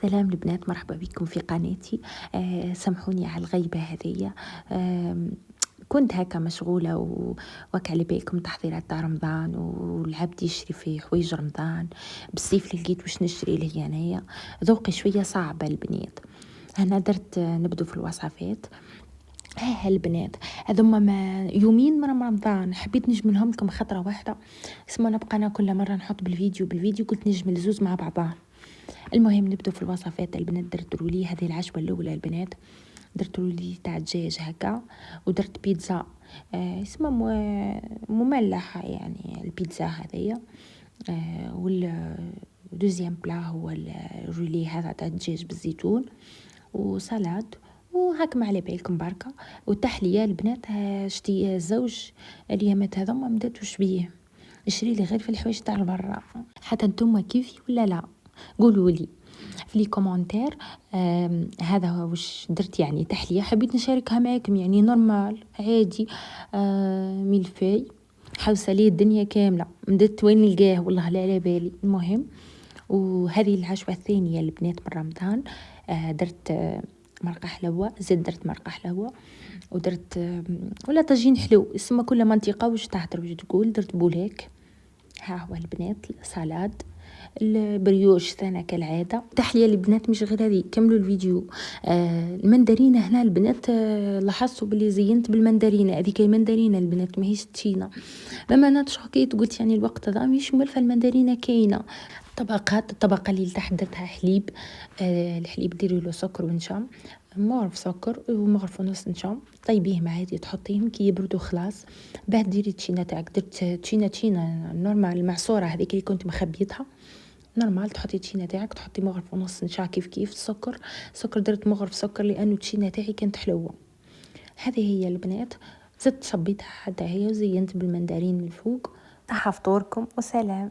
سلام البنات، مرحبا بكم في قناتي. سامحوني على الغيبة هذه. كنت هكا مشغولة وك على بالكم تحضيرات تاع رمضان، والعبد يشري في حوايج رمضان. بالصيف اللي لقيت واش نشري لي انايا، ذوقي شوية صعبة البنات. انا درت نبدو في الوصفات. البنات هذوما ما يومين من رمضان حبيت نجملهم لكم خطرة واحدة. اسمه نبقى انا كل مرة نحط بالفيديو قلت نجمل زوز مع بعضها. المهم نبدو في الوصفات البنات. درت لي هذه العشوه الاولى البنات، درت لي تاع دجاج هكا، ودرت بيتزا اسمها مملحه يعني البيتزا هذيا. والدوزيام بلا هو الرولي هذا تاع الدجاج بالزيتون وسلاد وهاك ما على بالكم بركه. والتحليه البنات شتي زوج اليامات هذا ما مداتوش بيه، اشري لي غير في الحوايج تاع برا. حتى نتوما كيفي ولا لا؟ قولوا لي في لي كومنتير. هذا هو واش درت يعني تحليه حبيت نشاركها معكم، يعني نورمال عادي. ملفاي حوسه لي الدنيا كامله، مدت وين نلقاه والله لا على بالي. المهم وهذه العشوه الثانيه البنات من رمضان. درت مرقه حلوه، زيد درت مرقه حلوه، ودرت ولا طاجين حلو اسمه كل منطقه واش تهدر واش تقول. درت بولاك، ها هو البنات سلاد البريوش ثاني كالعادة. تحلية البنات مش غير هذه، كملوا الفيديو. المندرينة هنا البنات لاحظتوا بلي زينت بالمندرينة هذه، كاي مندرينة البنات ماهيش تشينا. لما انا تشوكيت قلت يعني الوقت هذا مش مولفة المندرينة كاينة. طبقات، الطبقة اللي تحت درتها حليب. الحليب ديري له سكر ونشا، مغرف سكر ومغرف ونص نشا، طيبيه مع هادي تحطيهم كي يبردوا خلاص. بعد ديري التشينه تاعك، درت تشينه نورمال المعصوره هذيك اللي كنت مخبيتها نورمال. تحطي التشينه تاعك، تحطي مغرف ونص نشا كيف السكر درت مغرف سكر لانه التشينه تاعي كانت حلوه. هذه هي البنات، زدت صبيتها حتى هي وزينت بالمندرين من فوق. تحفطوركم وسلام.